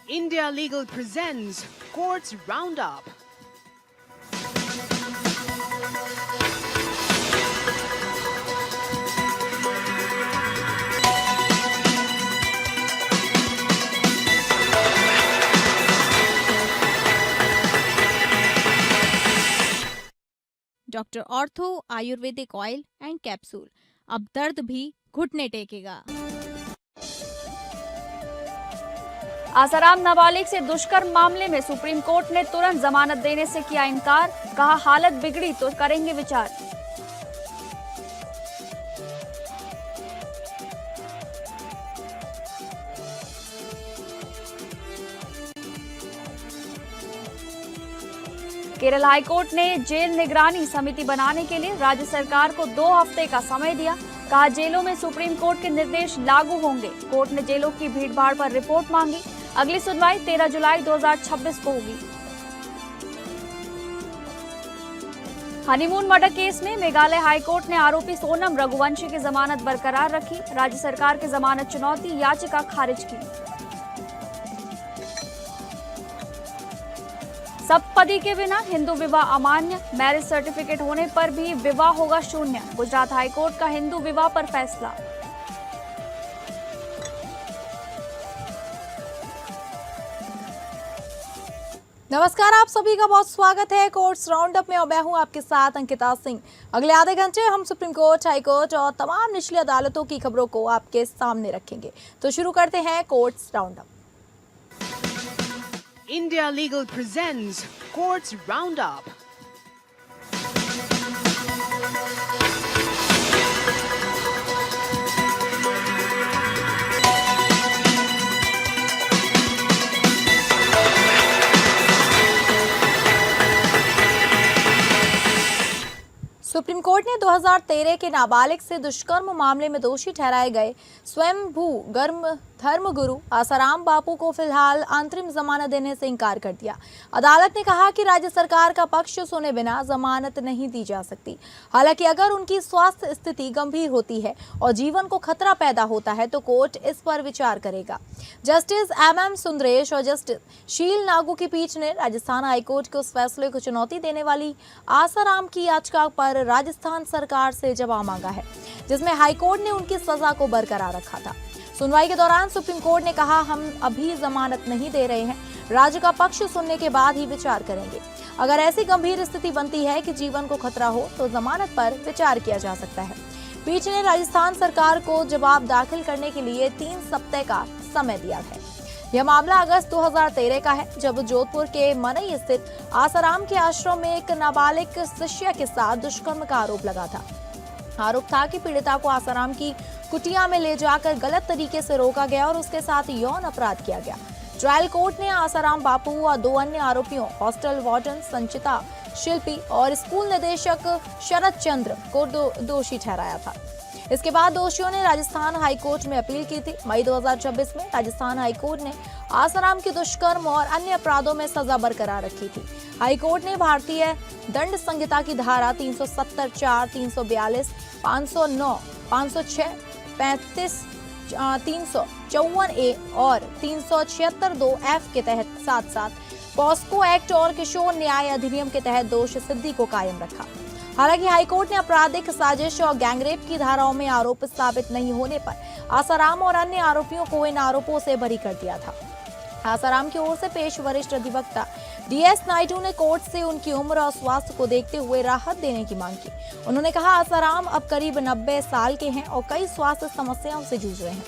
India Legal presents Courts Roundup. Doctor ortho Ayurvedic oil and capsule, अब दर्द भी घुटने टेकेगा। आसाराम नाबालिग से दुष्कर्म मामले में सुप्रीम कोर्ट ने तुरंत जमानत देने से किया इनकार, कहा हालत बिगड़ी तो करेंगे विचार। केरल हाईकोर्ट ने जेल निगरानी समिति बनाने के लिए राज्य सरकार को 2 हफ्ते का समय दिया, कहा जेलों में सुप्रीम कोर्ट के निर्देश लागू होंगे। कोर्ट ने जेलों की भीड़भाड़ पर रिपोर्ट मांगी। अगली सुनवाई 13 जुलाई 2026 को होगी। हनीमून मर्डर केस में मेघालय हाईकोर्ट ने आरोपी सोनम रघुवंशी की जमानत बरकरार रखी। राज्य सरकार की जमानत चुनौती याचिका खारिज की। सप्तपदी के बिना हिंदू विवाह अमान्य, मैरिज सर्टिफिकेट होने पर भी विवाह होगा शून्य। गुजरात हाईकोर्ट का हिंदू विवाह पर फैसला। नमस्कार, आप सभी का बहुत स्वागत है कोर्ट्स राउंडअप में और मैं हूं आपके साथ अंकिता सिंह। अगले आधे घंटे हम सुप्रीम कोर्ट, हाई कोर्ट और तमाम निचली अदालतों की खबरों को आपके सामने रखेंगे। तो शुरू करते हैं courts roundup. India Legal presents Courts Roundup. Supreme court ने 2013 के नाबालिग से दुष्कर्म मामले में दोषी ठहराए गए स्वयंभू धर्मगुरु आसाराम बापू को फिलहाल अंतरिम जमानत देने से इनकार कर दिया। अदालत ने कहा कि राज्य सरकार का पक्ष सुने बिना जमानत नहीं दी जा सकती। हालांकि अगर उनकी स्वास्थ्य स्थिति गंभीर होती है और जीवन को खतरा पैदा होता है तो कोर्ट इस पर विचार करेगा। जस्टिस MM सुंदरेश और जस्टिस शील नागू की पीठ ने राजस्थान हाईकोर्ट के उस फैसले को चुनौती देने वाली आसाराम की याचिका पर राजस्थान सरकार से जवाब मांगा है, जिसमें हाईकोर्ट ने उनकी सजा को बरकरार रखा था। सुनवाई के दौरान सुप्रीम कोर्ट ने कहा, हम अभी जमानत नहीं दे रहे हैं, राज्य का पक्ष सुनने के बाद ही विचार करेंगे। अगर ऐसी गंभीर स्थिति बनती है कि जीवन को खतरा हो तो जमानत पर विचार किया जा सकता है। पीठ ने राजस्थान सरकार को जवाब दाखिल करने के लिए 3 सप्ताह का समय दिया है। यह मामला अगस्त 2013 का है, जब जोधपुर के मनई स्थित आसाराम के आश्रम में एक नाबालिग शिष्या के साथ दुष्कर्म का आरोप लगा था। आरोप था कि पीड़िता को आसाराम की कुटिया में ले जाकर गलत तरीके से रोका गया और उसके साथ यौन अपराध किया गया। ट्रायल कोर्ट ने आसाराम बापू और 2 अन्य आरोपियों हॉस्टल वार्डन संचिता शिल्पी और स्कूल निदेशक शरद चंद्र को दोषी ठहराया था। इसके बाद दोषियों ने राजस्थान हाईकोर्ट में अपील की थी। मई 2026 में राजस्थान हाईकोर्ट ने आसाराम की दुष्कर्म और अन्य अपराधों में सजा बरकरार रखी थी। हाईकोर्ट ने भारतीय दंड संहिता की धारा 370, 4, 342, 509, 506, 35, 354A और 376(2)F के तहत साथ पॉस्को एक्ट और किशोर न्याय अधिनियम के तहत दोष सिद्धि को कायम रखा। हालांकि हाईकोर्ट ने आपराधिक साजिश और गैंगरेप की धाराओं में आरोप साबित नहीं होने पर आसाराम और अन्य आरोपियों को इन आरोपों से बरी कर दिया था। आसाराम की ओर से पेश वरिष्ठ अधिवक्ता DS नायडू ने कोर्ट से उनकी उम्र और स्वास्थ्य को देखते हुए राहत देने की मांग की। उन्होंने कहा, आसाराम अब करीब 90 साल के हैं और कई स्वास्थ्य समस्याओं से जूझ रहे हैं।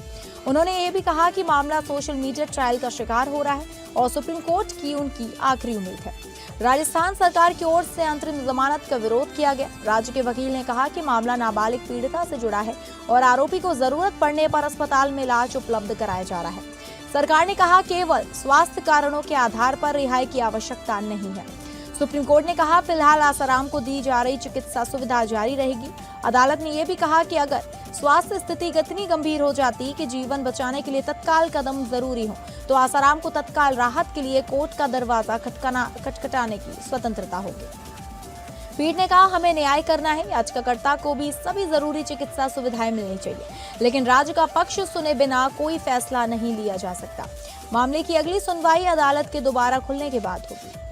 उन्होंने ये भी कहा कि मामला सोशल मीडिया ट्रायल का शिकार हो रहा है और सुप्रीम कोर्ट की उनकी आखिरी उम्मीद है। राजस्थान सरकार की ओर से अंतरिम जमानत का विरोध किया गया। राज्य के वकील ने कहा कि मामला नाबालिग पीड़िता से जुड़ा है और आरोपी को जरूरत पड़ने पर अस्पताल में इलाज उपलब्ध कराया जा रहा है। सरकार ने कहा, केवल स्वास्थ्य कारणों के आधार पर रिहाई की आवश्यकता नहीं है। सुप्रीम कोर्ट ने कहा, फिलहाल आसाराम को दी जा रही चिकित्सा सुविधा जारी रहेगी। अदालत ने यह भी कहा कि अगर स्वास्थ्य स्थिति इतनी गंभीर हो जाती कि जीवन बचाने के लिए तत्काल कदम जरूरी हो तो आसाराम को तत्काल राहत के लिए कोर्ट का दरवाजा खटखटाने की स्वतंत्रता होगी। पीठ ने कहा, हमें न्याय करना है, याचिकाकर्ता को भी सभी जरूरी चिकित्सा सुविधाएं मिलनी चाहिए, लेकिन राज्य का पक्ष सुने बिना कोई फैसला नहीं लिया जा सकता। मामले की अगली सुनवाई अदालत के दोबारा खुलने के बाद होगी।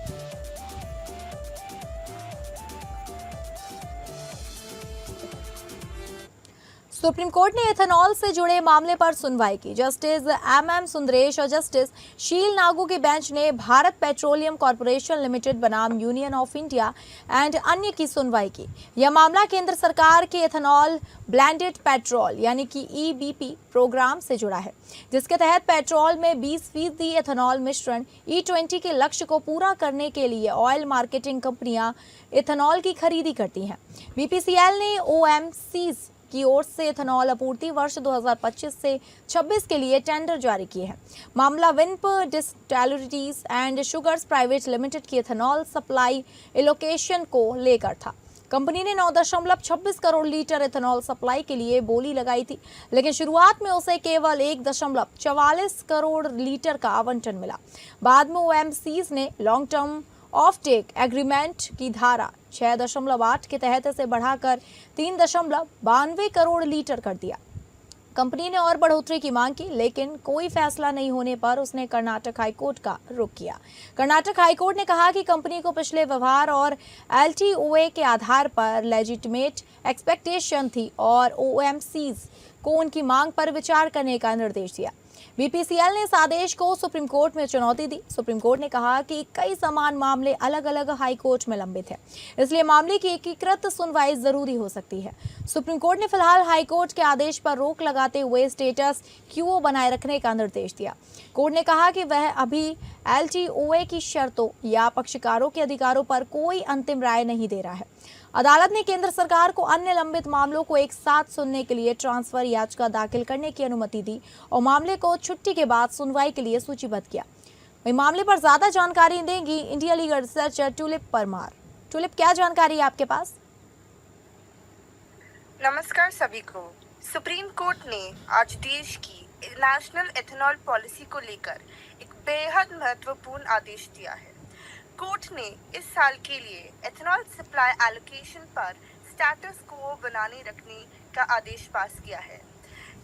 सुप्रीम कोर्ट ने एथेनॉल से जुड़े मामले पर सुनवाई की। जस्टिस एम सुंदरेश और जस्टिस शील नागू की बेंच ने भारत पेट्रोलियम कॉर्पोरेशन लिमिटेड बनाम यूनियन ऑफ इंडिया एंड अन्य की सुनवाई की। यह मामला केंद्र सरकार के एथेनॉल ब्लेंडेड पेट्रोल यानी कि EBP प्रोग्राम से जुड़ा है, जिसके तहत पेट्रोल में 20% एथेनॉल मिश्रण E20 के लक्ष्य को पूरा करने के लिए ऑयल मार्केटिंग कंपनियां एथेनॉल की खरीदी करती हैं। BPCL ने OMCs की ओर से एथेनॉल आपूर्ति वर्ष 2025 से 26 के लिए टेंडर जारी किए हैं। मामला विनप distilleries and sugars private limited की एथेनॉल सप्लाई एलोकेशन को लेकर था। कंपनी ने 9.26 करोड़ लीटर एथेनॉल सप्लाई के लिए बोली लगाई थी, लेकिन शुरुआत में उसे केवल 1.44 करोड़ लीटर का आवंटन मिला। बाद में OMCs ने long term offtake agreement की धारा 6.8 के तहत इसे बढ़ाकर 3.92 करोड़ लीटर कर दिया। कंपनी ने और बढ़ोतरी की मांग की, लेकिन कोई फैसला नहीं होने पर उसने कर्नाटक हाईकोर्ट का रुख किया। कर्नाटक हाईकोर्ट ने कहा कि कंपनी को पिछले व्यवहार और LTOA के आधार पर लेजिटिमेट एक्सपेक्टेशन थी और OMCs को उनकी मांग पर विचार करने का निर्देश दिया। BPCL ने इस आदेश को सुप्रीम कोर्ट में चुनौती दी। सुप्रीम कोर्ट ने कहा कि कई समान मामले अलग अलग हाई कोर्ट में लंबित हैं, इसलिए मामले की एकीकृत सुनवाई जरूरी हो सकती है। सुप्रीम कोर्ट ने फिलहाल हाई कोर्ट के आदेश पर रोक लगाते हुए स्टेटस क्वो बनाए रखने का निर्देश दिया। कोर्ट ने कहा कि वह अभी LTOA की शर्तों या पक्षकारों के अधिकारों पर कोई अंतिम राय नहीं दे रहा है। अदालत ने केंद्र सरकार को अन्य लंबित मामलों को एक साथ सुनने के लिए ट्रांसफर याचिका दाखिल करने की अनुमति दी और मामले को छुट्टी के बाद सुनवाई के लिए सूचीबद्ध किया। वही मामले पर ज्यादा जानकारी देंगी India legal researcher tulip Parmar. Tulip, क्या जानकारी है आपके पास? नमस्कार सभी को। सुप्रीम कोर्ट ने आज देश की नेशनल एथेनॉल पॉलिसी को लेकर एक बेहद महत्वपूर्ण आदेश दिया है। कोर्ट ने इस साल के लिए एथेनॉल सप्लाई एलोकेशन पर स्टेटस को बनाने रखने का आदेश पास किया है।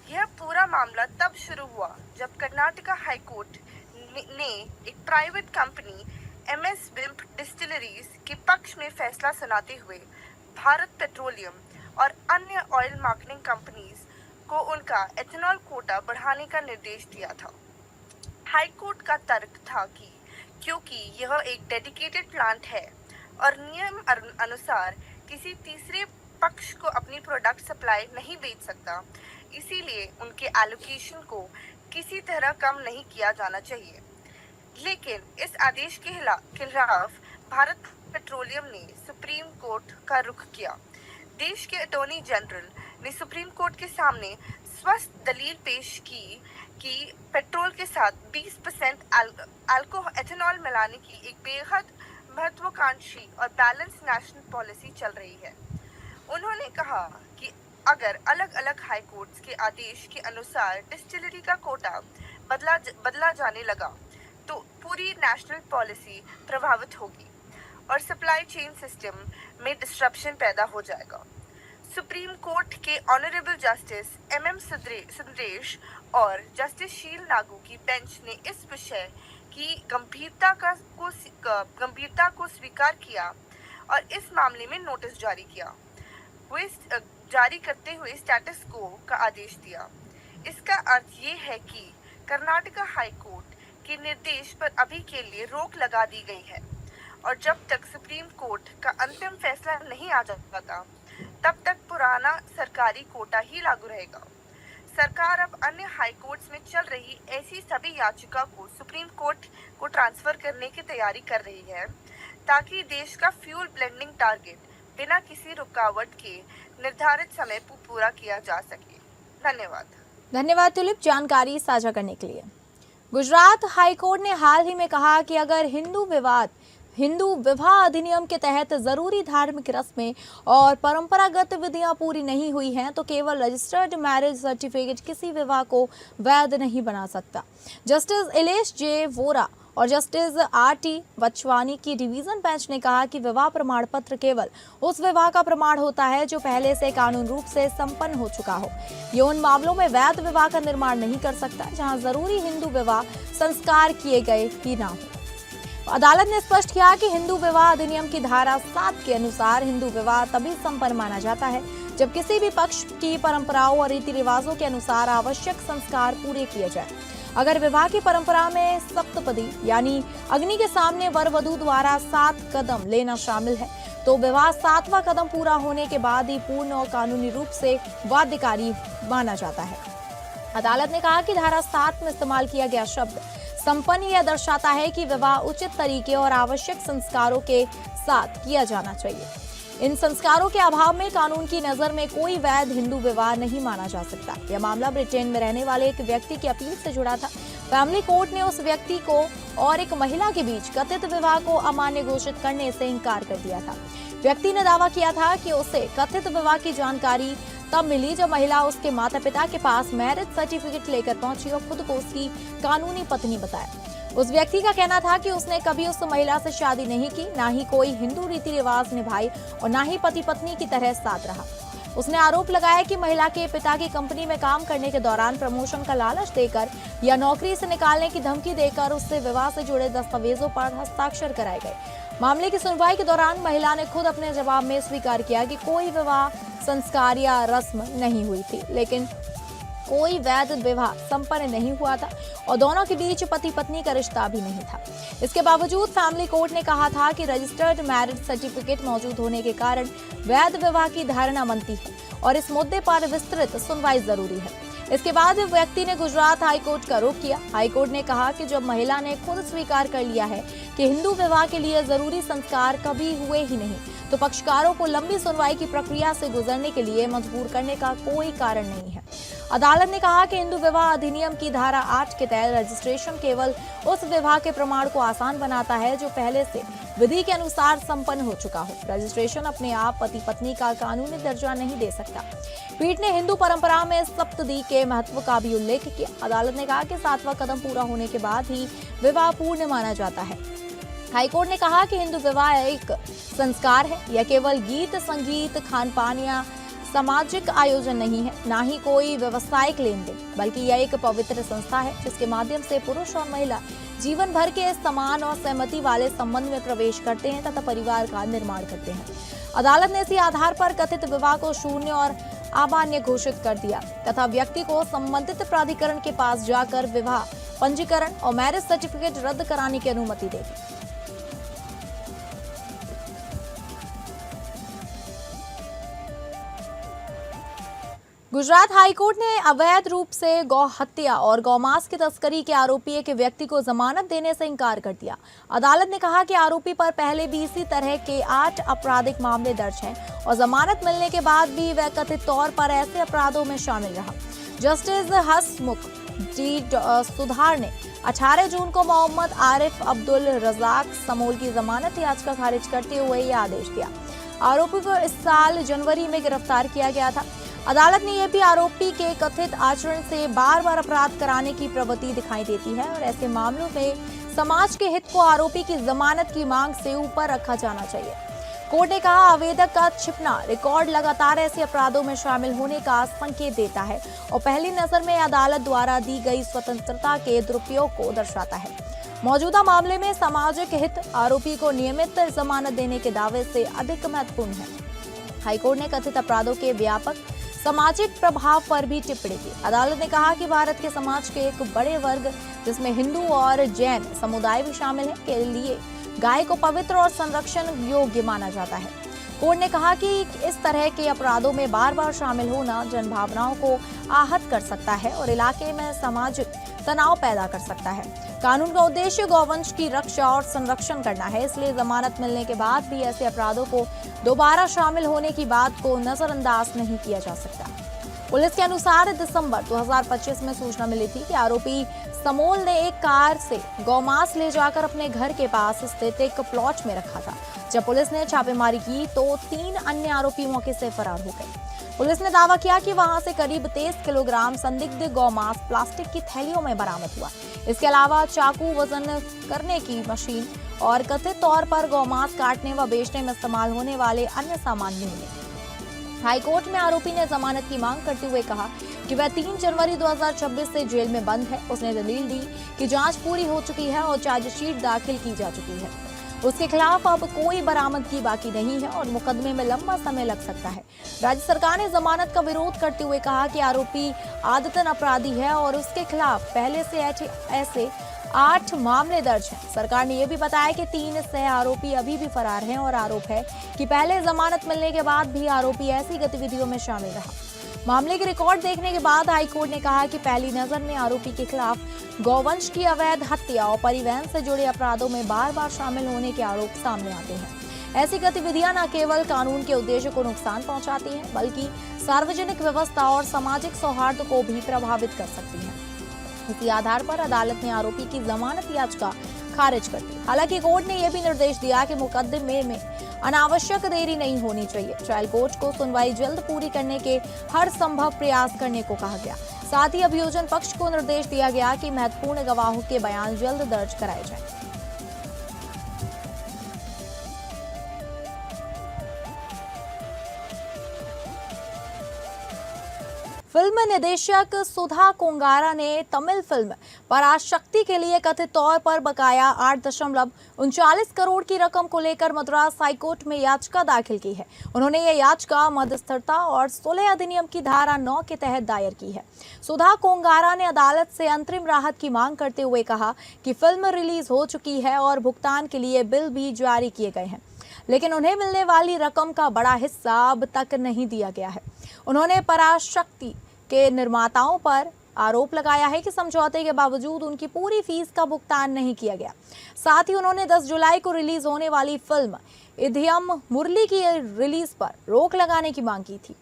यह पूरा मामला तब शुरू हुआ जब कर्नाटका हाई कोर्ट ने एक प्राइवेट कंपनी MS विनप डिस्टिलरीज के पक्ष में फैसला सुनाते हुए भारत पेट्रोलियम और अन्य ऑयल मार्केटिंग कंपनीज को उनका एथेनॉल कोटा बढ़ाने का निर्देश दिया था। हाई कोर्ट का तर्क था कि क्योंकि यह एक डेडिकेटेड प्लांट है और नियम अनुसार किसी तीसरे पक्ष को अपनी प्रोडक्ट सप्लाई नहीं बेच सकता, इसीलिए उनके एलोकेशन को किसी तरह कम नहीं किया जाना चाहिए। लेकिन इस आदेश के खिलाफ भारत पेट्रोलियम ने सुप्रीम कोर्ट का रुख किया। देश के अटॉर्नी जनरल ने सुप्रीम कोर्ट के सामने स्वस्थ दलील पेश की कि पेट्रोल के साथ 20% एथेनॉल मिलाने की एक बेहद महत्वाकांक्षी और बैलेंस नेशनल पॉलिसी चल रही है। उन्होंने कहा कि अगर अलग अलग हाई कोर्ट्स के आदेश के अनुसार डिस्टिलरी का कोटा बदला जाने लगा तो पूरी नेशनल पॉलिसी प्रभावित होगी और सप्लाई चेन सिस्टम में डिस्ट्रप्शन पैदा हो जाएगा। सुप्रीम कोर्ट के ऑनरेबल जस्टिस MM सुंदरेश और जस्टिस शील नागू की बेंच ने इस विषय की गंभीरता को स्वीकार किया और इस मामले में नोटिस जारी करते हुए स्टेटस को का आदेश दिया। इसका अर्थ ये है कि कर्नाटका हाई कोर्ट के निर्देश पर अभी के लिए रोक लगा दी गई है और जब तक सुप्रीम कोर्ट का अंतिम फैसला नहीं आ जाता तब तक पुराना सरकारी कोटा ही लागू रहेगा। सरकार अब अन्य हाई कोर्ट्स में चल रही ऐसी सभी याचिका को सुप्रीम कोर्ट को ट्रांसफर करने की तैयारी कर रही है ताकि देश का फ्यूल ब्लेंडिंग टारगेट बिना किसी रुकावट के निर्धारित समय पर पूरा किया जा सके। धन्यवाद तुलिप, जानकारी साझा करने के लिए। गुजरात हाई कोर्ट ने हाल ही में कहा कि अगर हिंदू विवाह अधिनियम के तहत जरूरी धार्मिक रस्में और परंपरागत विधियां पूरी नहीं हुई हैं तो केवल रजिस्टर्ड मैरिज सर्टिफिकेट किसी विवाह को वैध नहीं बना सकता। जस्टिस इलेश जे वोरा और जस्टिस RT वचवानी की डिवीजन बेंच ने कहा कि विवाह प्रमाण पत्र केवल उस विवाह का प्रमाण होता है जो पहले से कानून रूप से संपन्न हो चुका हो। ये उन मामलों में वैध विवाह का निर्माण नहीं कर सकता जहां जरूरी हिंदू विवाह संस्कार किए गए ही ना हो। अदालत ने स्पष्ट किया कि हिंदू विवाह अधिनियम की धारा 7 के अनुसार हिंदू विवाह तभी संपन्न माना जाता है जब किसी भी पक्ष की परंपराओं और रीति रिवाजों के अनुसार आवश्यक संस्कार पूरे किए जाए। अगर विवाह की परंपरा में सप्तपदी यानी अग्नि के सामने वर वधू द्वारा 7 कदम लेना शामिल है तो विवाह 7वां कदम पूरा होने के बाद ही पूर्ण और कानूनी रूप से बाध्यकारी माना जाता है। अदालत ने कहा कि धारा 7 में इस्तेमाल किया गया शब्द संपन्न यह दर्शाता है कि विवाह उचित तरीके और आवश्यक संस्कारों के साथ किया जाना चाहिए। इन संस्कारों के अभाव में कानून की नजर में कोई वैध हिंदू विवाह नहीं माना जा सकता। यह मामला ब्रिटेन में रहने वाले एक व्यक्ति की अपील से जुड़ा था। फैमिली कोर्ट ने उस व्यक्ति को और एक महिला के बीच कथित विवाह को अमान्य घोषित करने से इंकार कर दिया था। व्यक्ति ने दावा किया था कि उसे कथित विवाह की जानकारी तब मिली जब महिला उसके माता पिता के पास मैरिज सर्टिफिकेट लेकर पहुंची और खुद को उसकी कानूनी पत्नी बताया। उस व्यक्ति का कहना था कि उसने कभी उस महिला से शादी नहीं की, ना ही कोई हिंदू रीति रिवाज निभाई और ना ही पति पत्नी की तरह साथ रहा। उसने आरोप लगाया कि महिला के पिता की कंपनी में काम करने के दौरान प्रमोशन का लालच देकर या नौकरी से निकालने की धमकी देकर उससे विवाह से जुड़े दस्तावेजों पर हस्ताक्षर कराए गए। मामले की सुनवाई के दौरान महिला ने खुद अपने जवाब में स्वीकार किया कि कोई विवाह संस्कार या रस्म नहीं हुई थी, लेकिन कोई वैध विवाह संपन्न नहीं हुआ था और दोनों के बीच पति पत्नी का रिश्ता भी नहीं था। इसके बावजूद फैमिली कोर्ट ने कहा था कि रजिस्टर्ड मैरिज सर्टिफिकेट मौजूद होने के कारण वैध विवाह की धारणा बनती है और इस मुद्दे पर विस्तृत सुनवाई जरूरी है। इसके बाद व्यक्ति ने गुजरात हाईकोर्ट का रुख किया। हाईकोर्ट ने कहा कि जब महिला ने खुद स्वीकार कर लिया है कि हिंदू विवाह के लिए जरूरी संस्कार कभी हुए ही नहीं, तो पक्षकारों को लंबी सुनवाई की प्रक्रिया से गुजरने के लिए मजबूर करने का कोई कारण नहीं है। अदालत ने कहा कि हिंदू विवाह अधिनियम की धारा 8 के तहत रजिस्ट्रेशन केवल उस विवाह के प्रमाण को आसान बनाता है जो पहले से विधि के अनुसार संपन्न हो चुका हो। रजिस्ट्रेशन अपने आप पति पत्नी का कानूनी दर्जा नहीं दे सकता। पीठ ने हिंदू परंपरा में सप्तदी के महत्व का भी उल्लेख किया। अदालत ने कहा कि 7वां कदम पूरा होने के बाद ही विवाह पूर्ण माना जाता है। हाईकोर्ट ने कहा कि हिंदू विवाह एक संस्कार है, यह केवल गीत संगीत खान पान या सामाजिक आयोजन नहीं है, ना ही कोई व्यवसायिक लेन देन, बल्कि यह एक पवित्र संस्था है जिसके माध्यम से पुरुष और महिला जीवन भर के समान और सहमति वाले संबंध में प्रवेश करते हैं तथा परिवार का निर्माण करते हैं। अदालत ने इसी आधार पर कथित विवाह को शून्य और अमान्य घोषित कर दिया तथा व्यक्ति को संबंधित प्राधिकरण के पास जाकर विवाह पंजीकरण और मैरिज सर्टिफिकेट रद्द कराने की अनुमति दे दी। गुजरात हाईकोर्ट ने अवैध रूप से गौ हत्या और गौमांस की तस्करी के आरोपी एक व्यक्ति को जमानत देने से इंकार कर दिया। अदालत ने कहा कि आरोपी पर पहले भी इसी तरह के 8 आपराधिक मामले दर्ज हैं और जमानत मिलने के बाद भी वह कथित तौर पर ऐसे अपराधों में शामिल रहा। जस्टिस हसमुख जी सुधार ने 18 जून को मोहम्मद आरिफ अब्दुल रजाक समोल की जमानत याचिका खारिज करते हुए यह आदेश दिया। आरोपी को इस साल जनवरी में गिरफ्तार किया गया था। अदालत ने यह भी आरोपी के कथित आचरण से बार बार अपराध कराने की प्रवृत्ति दिखाई देती है और ऐसे मामलों में समाज के हित को आरोपी की जमानत की मांग से ऊपर रखा जाना चाहिए। कोर्ट ने कहा आवेदक का छिपना रिकॉर्ड लगातार ऐसे अपराधों में शामिल होने का संकेत देता है और पहली नजर में अदालत द्वारा दी गई स्वतंत्रता के दुरुपयोग को दर्शाता है। मौजूदा मामले में सामाजिक हित आरोपी को नियमित जमानत देने के दावे से अधिक महत्वपूर्ण है। हाईकोर्ट ने कथित अपराधों के व्यापक सामाजिक प्रभाव पर भी टिप्पणी की। अदालत ने कहा कि भारत के समाज के एक बड़े वर्ग जिसमें हिंदू और जैन समुदाय भी शामिल है के लिए गाय को पवित्र और संरक्षण योग्य माना जाता है। कोर्ट ने कहा कि इस तरह के अपराधों में बार बार शामिल होना जनभावनाओं को आहत कर सकता है और इलाके में सामाजिक तनाव पैदा कर सकता है। कानून का उद्देश्य गौवंश की रक्षा और संरक्षण करना है, इसलिए जमानत मिलने के बाद भी ऐसे अपराधों को दोबारा शामिल होने की बात को नजरअंदाज नहीं किया जा सकता। पुलिस के अनुसार दिसंबर 2025 में सूचना मिली थी कि आरोपी समोल ने एक कार से गौमांस ले जाकर अपने घर के पास स्थित एक प्लॉट में रखा था। जब पुलिस ने छापेमारी की तो 3 अन्य आरोपी मौके से फरार हो गए। पुलिस ने दावा किया कि वहां से करीब 23 किलोग्राम संदिग्ध गौमांस प्लास्टिक की थैलियों में बरामद हुआ। इसके अलावा चाकू, वजन करने की मशीन और कथित तौर पर गौमांस काटने व बेचने में इस्तेमाल होने वाले अन्य सामान भी मिले। हाईकोर्ट में आरोपी ने जमानत की मांग करते हुए कहा कि वह 3 जनवरी 2026 से जेल में बंद है। उसने दलील दी कि जांच पूरी हो चुकी है और चार्जशीट दाखिल की जा चुकी है। उसके खिलाफ अब कोई बरामदगी बाकी नहीं है और मुकदमे में लंबा समय लग सकता है। राज्य सरकार ने जमानत का विरोध करते हुए कहा कि आरोपी आदतन अपराधी है और उसके खिलाफ पहले से ऐसे 8 मामले दर्ज हैं। सरकार ने यह भी बताया कि 3 सह आरोपी अभी भी फरार हैं और आरोप है कि पहले जमानत मिलने के बाद भी आरोपी ऐसी गतिविधियों में शामिल रहा। मामले के रिकॉर्ड देखने के बाद हाईकोर्ट ने कहा कि पहली नजर में आरोपी के खिलाफ गौवंश की अवैध हत्या और परिवहन से जुड़े अपराधों में बार-बार शामिल होने के आरोप सामने आते हैं। ऐसी गतिविधियां न केवल कानून के उद्देश्य को नुकसान पहुंचाती हैं, बल्कि सार्वजनिक व्यवस्था और सामाजिक सौहार्द को भी प्रभावित कर सकती हैं। इसी आधार पर अदालत ने आरोपी की जमानत याचिका खारिज कर दी। हालांकि कोर्ट ने यह भी निर्देश दिया कि मुकदमे में अनावश्यक देरी नहीं होनी चाहिए। ट्रायल कोर्ट को सुनवाई जल्द पूरी करने के हर संभव प्रयास करने को कहा गया। साथ ही अभियोजन पक्ष को निर्देश दिया गया कि महत्वपूर्ण गवाहों के बयान जल्द दर्ज कराए जाएं। फिल्म निदेशक सुधा कोंगारा ने तमिल फिल्म पराशक्ति के लिए कथित तौर पर बकाया 8.39 करोड़ की रकम को लेकर मद्रास हाईकोर्ट में याचिका दाखिल की है। उन्होंने यह याचिका मध्यस्थता और सुलह अधिनियम की धारा 9 के तहत दायर की है। सुधा कोंगारा ने अदालत से अंतरिम राहत की मांग करते हुए कहा कि फिल्म रिलीज हो चुकी है और भुगतान के लिए बिल भी जारी किए गए हैं, लेकिन उन्हें मिलने वाली रकम का बड़ा हिस्सा अब तक नहीं दिया गया है। उन्होंने पराशक्ति के निर्माताओं पर आरोप लगाया है कि समझौते के बावजूद उनकी पूरी फीस का भुगतान नहीं किया गया। साथ ही उन्होंने 10 जुलाई को रिलीज होने वाली फिल्म इधियम मुरली की रिलीज पर रोक लगाने की मांग की थी।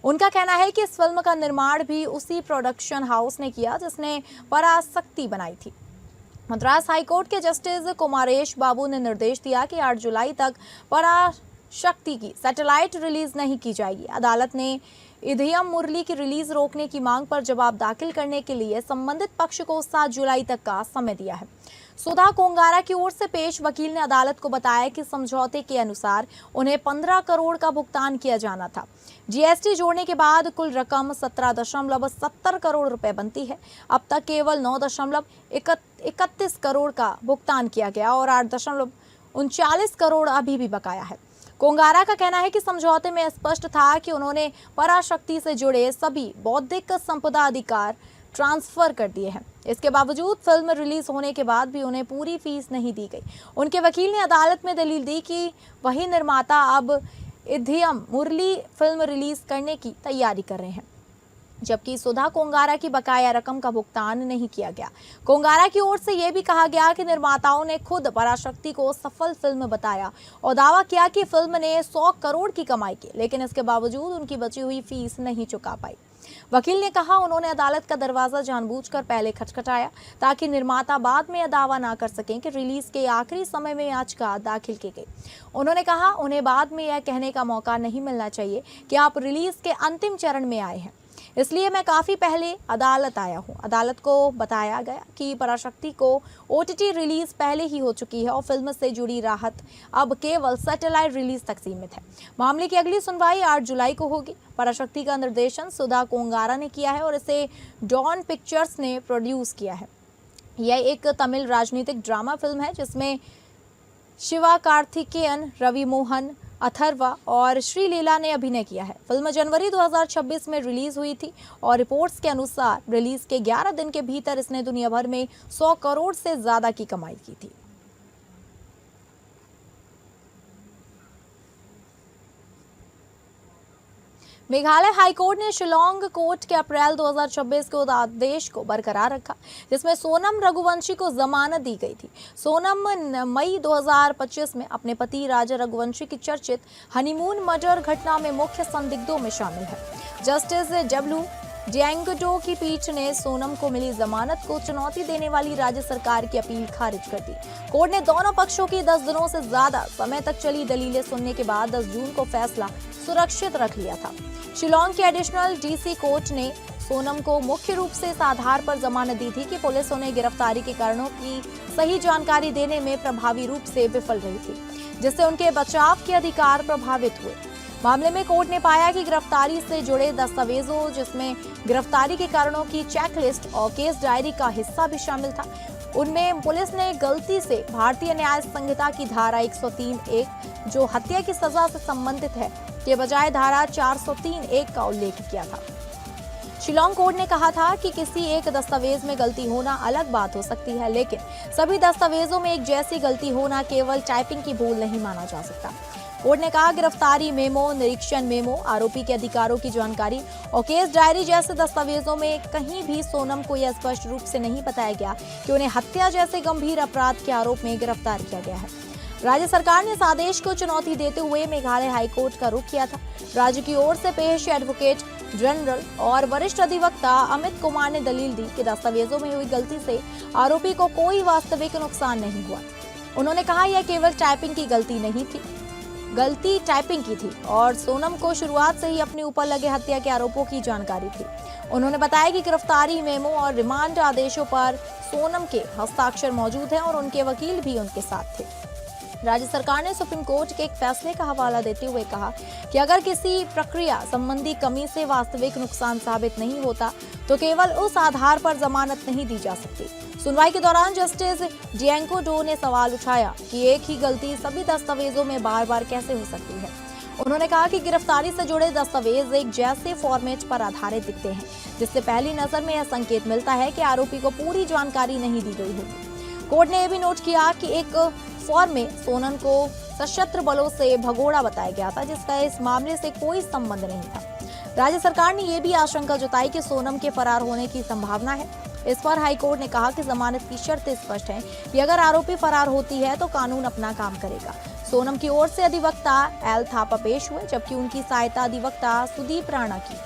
उनका कहना है कि इस फिल्म का निर्माण भी उसी प्रोडक्शन हाउस ने किया जिसने पराशक्ति बनाई थी। मद्रास हाईकोर्ट के जस्टिस कुमारेश बाबू ने निर्देश दिया कि 8 जुलाई तक पराशक्ति की सैटेलाइट रिलीज नहीं की जाएगी। अदालत ने इधियम मुरली की रिलीज रोकने की मांग पर जवाब दाखिल करने के लिए संबंधित पक्ष को 7 जुलाई तक का समय दिया है। सुधा कोंगारा की ओर से पेश वकील ने अदालत को बताया कि समझौते के अनुसार उन्हें 15 करोड़ का भुगतान किया जाना था। जीएसटी जोड़ने के बाद कुल रकम 17.70 करोड़ रुपए बनती है। अब तक केवल 9.31 करोड़ का भुगतान किया गया और 8.39 करोड़ अभी भी बकाया है। कोंगारा का कहना है कि समझौते में स्पष्ट था कि उन्होंने पराशक्ति से जुड़े सभी बौद्धिक संपदा अधिकार ट्रांसफर कर दिए हैं। इसके बावजूद फिल्म रिलीज होने के बाद भी उन्हें पूरी फीस नहीं दी गई। उनके वकील ने अदालत में दलील दी कि वही निर्माता अब इधियम मुरली फिल्म रिलीज करने की तैयारी कर रहे हैं, जबकि सुधा कोंगारा की बकाया रकम का भुगतान नहीं किया गया। कोंगारा की ओर से यह भी कहा गया कि निर्माताओं ने खुद पराशक्ति को सफल फिल्म बताया और दावा किया कि फिल्म ने 100 करोड़ की कमाई की, लेकिन इसके बावजूद उनकी बची हुई फीस नहीं चुका पाई। वकील ने कहा उन्होंने अदालत का दरवाजा जानबूझकर पहले खटखटाया ताकि निर्माता बाद में यह दावा ना कर सकें कि रिलीज के आखिरी समय में याचिका दाखिल की गई। उन्होंने कहा उन्हें बाद में यह कहने का मौका नहीं मिलना चाहिए कि आप रिलीज के अंतिम चरण में आए हैं, इसलिए मैं काफी पहले अदालत आया हूं। अदालत को बताया गया कि पराशक्ति को ओटीटी रिलीज पहले ही हो चुकी है और फिल्म से जुड़ी राहत अब केवल सैटेलाइट रिलीज तक सीमित है। मामले की अगली सुनवाई 8 जुलाई को होगी। पराशक्ति का निर्देशन सुधा कोंगारा ने किया है और इसे डॉन पिक्चर्स ने प्रोड्यूस किया है। यह एक तमिल राजनीतिक ड्रामा फिल्म है जिसमें शिवा कार्तिकेयन, रवि मोहन, अथर्वा और श्रीलीला ने अभिनय किया है। फिल्म जनवरी 2026 में रिलीज हुई थी और रिपोर्ट्स के अनुसार रिलीज के 11 दिन के भीतर इसने दुनिया भर में 100 करोड़ से ज्यादा की कमाई की थी। मेघालय हाईकोर्ट ने शिलोंग कोर्ट के अप्रैल 2026 के आदेश को बरकरार रखा जिसमें सोनम रघुवंशी को जमानत दी गई थी। सोनम मई 2025 में अपने पति राजा रघुवंशी की चर्चित हनीमून मर्डर घटना में मुख्य संदिग्धों में शामिल है। जस्टिस डब्ल्यू डेंगडो की पीठ ने सोनम को मिली जमानत को चुनौती देने वाली राज्य सरकार की अपील खारिज कर दी। कोर्ट ने दोनों पक्षों की 10 दिनों से ज्यादा समय तक चली दलीलें सुनने के बाद 10 जून को फैसला सुरक्षित रख लिया था। शिलोंग के एडिशनल डीसी कोर्ट ने सोनम को मुख्य रूप से इस आधार पर जमानत दी थी कि पुलिस उन्हें गिरफ्तारी के कारणों की सही जानकारी देने में प्रभावी रूप से विफल रही थी, जिससे उनके बचाव के अधिकार प्रभावित हुए। मामले में कोर्ट ने पाया कि गिरफ्तारी से जुड़े दस्तावेजों, जिसमें गिरफ्तारी के कारणों की चेकलिस्ट और केस डायरी का हिस्सा भी शामिल था, उनमें पुलिस ने गलती से भारतीय न्याय संहिता की धारा 103(1) जो हत्या की सजा से संबंधित है के बजाय धारा 403(1) का उल्लेख किया था। शिलांग कोर्ट ने कहा था कि किसी एक दस्तावेज में गलती होना अलग बात हो सकती है, लेकिन सभी दस्तावेजों में एक जैसी गलती होना केवल टाइपिंग की भूल नहीं माना जा सकता। कोर्ट ने कहा गिरफ्तारी मेमो, निरीक्षण मेमो, आरोपी के अधिकारों की जानकारी और केस डायरी जैसे दस्तावेजों में कहीं भी सोनम को यह स्पष्ट रूप से नहीं बताया गया कि उन्हें हत्या जैसे गंभीर अपराध के आरोप में गिरफ्तार किया गया है। राज्य सरकार ने इस आदेश को चुनौती देते हुए मेघालय हाईकोर्ट का रुख किया था। राज्य की ओर से पेश एडवोकेट जनरल और वरिष्ठ अधिवक्ता अमित कुमार ने दलील दी कि दस्तावेजों में हुई गलती से आरोपी को कोई वास्तविक नुकसान नहीं हुआ। उन्होंने कहा यह केवल टाइपिंग की गलती नहीं थी, गलती टाइपिंग की थी और सोनम को शुरुआत से ही अपने ऊपर लगे हत्या के आरोपों की जानकारी थी। उन्होंने बताया कि गिरफ्तारी मेमो और रिमांड आदेशों पर सोनम के हस्ताक्षर मौजूद हैं और उनके वकील भी उनके साथ थे। राज्य सरकार ने सुप्रीम कोर्ट के एक फैसले का हवाला देते हुए कहा कि अगर किसी प्रक्रिया संबंधी कमी से वास्तविक नुकसान साबित नहीं होता तो केवल उस आधार पर जमानत नहीं दी जा सकती। सुनवाई के दौरान जस्टिस जियांको डो ने सवाल उठाया कि एक ही गलती सभी दस्तावेजों में बार बार कैसे हो सकती है। उन्होंने कहा कि गिरफ्तारी से जुड़े दस्तावेज एक जैसे फॉर्मेट पर आधारित दिखते हैं, जिससे पहली नजर में यह संकेत मिलता है कि आरोपी को पूरी जानकारी नहीं दी गई होगी। कोर्ट ने यह भी नोट किया कि एक फॉर्म में सोनम को सशस्त्र बलों से भगोड़ा बताया गया था, जिसका इस मामले से कोई संबंध नहीं था। राज्य सरकार ने यह भी आशंका जताई कि सोनम के फरार होने की संभावना है। इस पर हाईकोर्ट ने कहा कि जमानत की शर्तें स्पष्ट हैं कि अगर आरोपी फरार होती है तो कानून अपना काम करेगा। सोनम की ओर से अधिवक्ता एल थापा पेश हुए, जबकि उनकी सहायता अधिवक्ता सुदीप राणा की।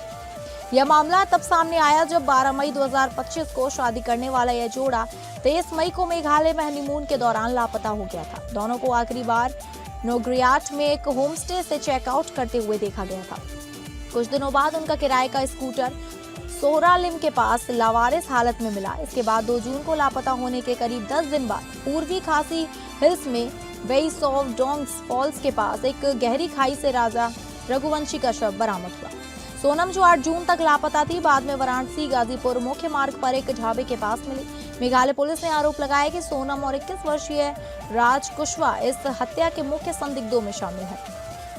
यह मामला तब सामने आया जब 12 मई 2025 को शादी करने वाला यह जोड़ा 23 मई को मेघालय में हनीमून के दौरान लापता हो गया था। दोनों को आखिरी बार नोग्रियाट में एक होमस्टे से चेकआउट करते हुए देखा गया था। कुछ दिनों बाद उनका किराए का स्कूटर सोहरालिम के पास लावारिस हालत में मिला। इसके बाद 2 जून को लापता होने के करीब 10 दिन बाद पूर्वी खासी हिल्स में वेइस ऑफ डोंग्स फॉल्स के पास एक गहरी खाई से राजा रघुवंशी का शव बरामद हुआ। सोनम जो 8 जून तक लापता थी, बाद में वाराणसी गाजीपुर मुख्य मार्ग पर एक ढाबे के पास मिली। मेघालय पुलिस ने आरोप लगाया कि सोनम और 21 वर्षीय राज कुशवाहा इस हत्या के मुख्य संदिग्धों में शामिल है।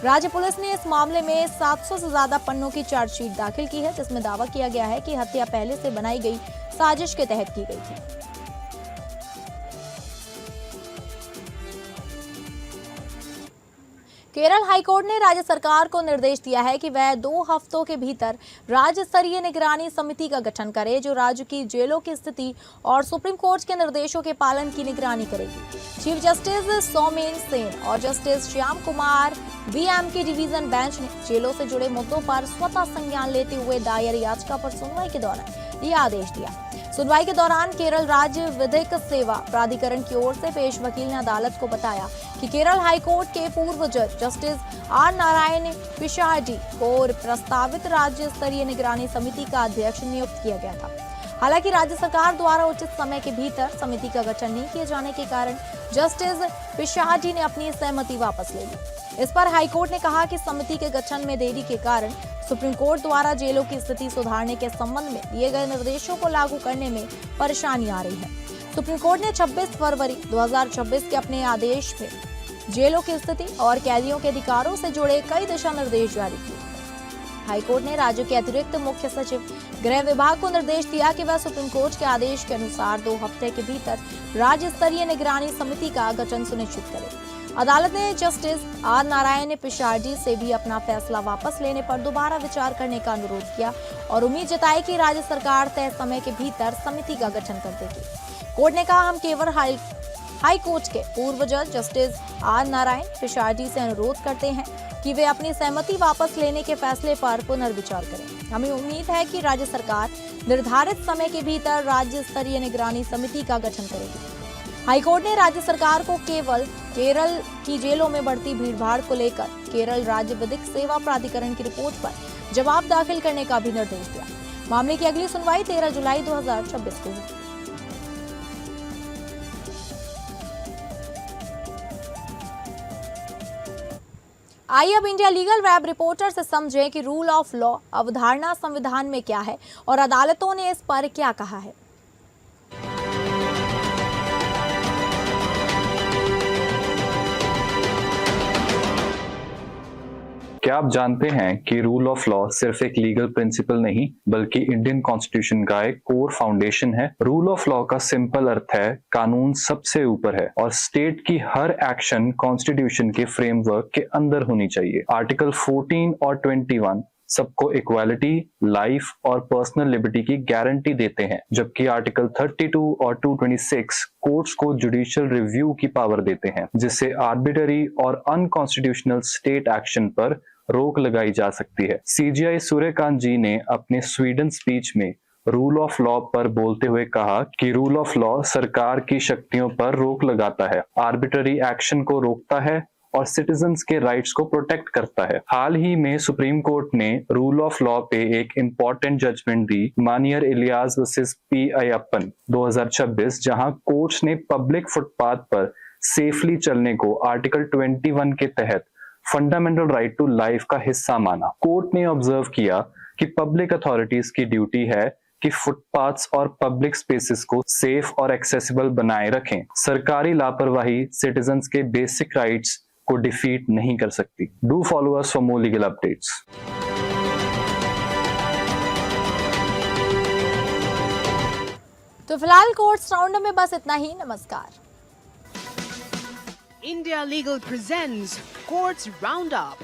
राज्य पुलिस ने इस मामले में 700 से ज्यादा पन्नों की चार्जशीट दाखिल की है, जिसमें दावा किया गया है कि हत्या पहले से बनाई गई साजिश के तहत की गई थी। केरल हाईकोर्ट ने राज्य सरकार को निर्देश दिया है कि वह 2 हफ्तों के भीतर राज्य स्तरीय निगरानी समिति का गठन करे, जो राज्य की जेलों की स्थिति और सुप्रीम कोर्ट के निर्देशों के पालन की निगरानी करेगी। चीफ जस्टिस सौमेन सेन और जस्टिस श्याम कुमार बीएम की डिवीजन बेंच ने जेलों से जुड़े मुद्दों पर स्वतः संज्ञान लेते हुए दायर याचिका पर सुनवाई के दौरान यह आदेश दिया। सुनवाई के दौरान केरल राज्य विधिक सेवा प्राधिकरण की ओर से पेश वकील ने अदालत को बताया कि केरल हाईकोर्ट के पूर्व जज जस्टिस आर नारायण पिशाजी को प्रस्तावित राज्य स्तरीय निगरानी समिति का अध्यक्ष नियुक्त किया गया था। हालांकि राज्य सरकार द्वारा उचित समय के भीतर समिति का गठन नहीं किए जाने के कारण जस्टिस पिशाजी ने अपनी सहमति वापस ले ली। इस पर हाईकोर्ट ने कहा कि समिति के गठन में देरी के कारण सुप्रीम कोर्ट द्वारा जेलों की स्थिति सुधारने के संबंध में दिए गए निर्देशों को लागू करने में परेशानी आ रही है। सुप्रीम कोर्ट ने 26 फरवरी 2026 के अपने आदेश में जेलों की स्थिति और कैदियों के अधिकारों से जुड़े कई दिशा निर्देश जारी किए। हाईकोर्ट ने राज्य के अतिरिक्त मुख्य सचिव गृह विभाग को निर्देश दिया कि वह सुप्रीम कोर्ट के आदेश के अनुसार 2 हफ्ते के भीतर राज्य स्तरीय निगरानी समिति का गठन सुनिश्चित करे। अदालत ने जस्टिस आर नारायण पिशाजी से भी अपना फैसला वापस लेने पर दोबारा विचार करने का अनुरोध किया और उम्मीद जताई कि राज्य सरकार तय समय के भीतर समिति का गठन कर देगी। कोर्ट ने कहा, हम केवल हाई कोर्ट के पूर्व जज जस्टिस आर नारायण पिशाजी से अनुरोध करते हैं कि वे अपनी सहमति वापस लेने के फैसले पर पुनर्विचार करें। हमें उम्मीद है कि राज्य सरकार निर्धारित समय के भीतर राज्य स्तरीय निगरानी समिति का गठन करेगी। हाईकोर्ट ने राज्य सरकार को केवल केरल की जेलों में बढ़ती भीड़भाड़ को लेकर केरल राज्य विधिक सेवा प्राधिकरण की रिपोर्ट पर जवाब दाखिल करने का भी निर्देश दिया। मामले की अगली सुनवाई 13 जुलाई 2026 को होगी। आइए अब इंडिया लीगल वेब रिपोर्टर से समझें कि रूल ऑफ लॉ अवधारणा संविधान में क्या है और अदालतों ने इस पर क्या कहा है। क्या आप जानते हैं कि रूल ऑफ लॉ सिर्फ एक लीगल प्रिंसिपल नहीं बल्कि इंडियन कॉन्स्टिट्यूशन का एक कोर फाउंडेशन है। रूल ऑफ लॉ का सिंपल अर्थ है कानून सबसे ऊपर है और स्टेट की हर एक्शन कॉन्स्टिट्यूशन के फ्रेमवर्क के अंदर होनी चाहिए। आर्टिकल 14 और 21 सबको इक्वालिटी, लाइफ और पर्सनल लिबर्टी की गारंटी देते हैं, जबकि आर्टिकल 32 और 226 कोर्ट्स को जुडिशियल रिव्यू की पावर देते हैं, जिससे आर्बिट्ररी और अनकॉन्स्टिट्यूशनल स्टेट एक्शन पर रोक लगाई जा सकती है। सीजीआई सूर्यकांत जी ने अपने स्वीडन स्पीच में रूल ऑफ लॉ पर बोलते हुए कहा कि रूल ऑफ लॉ सरकार की शक्तियों पर रोक लगाता है, आर्बिट्ररी एक्शन को रोकता है और सिटीजन्स के राइट्स को प्रोटेक्ट करता है। हाल ही में सुप्रीम कोर्ट ने रूल ऑफ लॉ पे एक इम्पोर्टेंट जजमेंट दी, मानियर इलियास वर्सेस पी अय्यप्पन 2026, जहां कोर्ट्स ने पब्लिक फुटपाथ पर सेफली चलने को आर्टिकल 21 के तहत फंडामेंटल राइट टू लाइफ का हिस्सा माना। कोर्ट ने ऑब्जर्व किया कि पब्लिक अथॉरिटीज की ड्यूटी है कि फुटपाथ्स और पब्लिक स्पेसेस को सेफ और एक्सेसिबल बनाए रखें। सरकारी लापरवाही सिटीजन्स के बेसिक राइट्स को डिफीट नहीं कर सकती। Do follow us for more legal updates. तो फिलहाल कोर्ट्स राउंड में बस इतना ही। नमस्कार। India Legal presents Courts Roundup.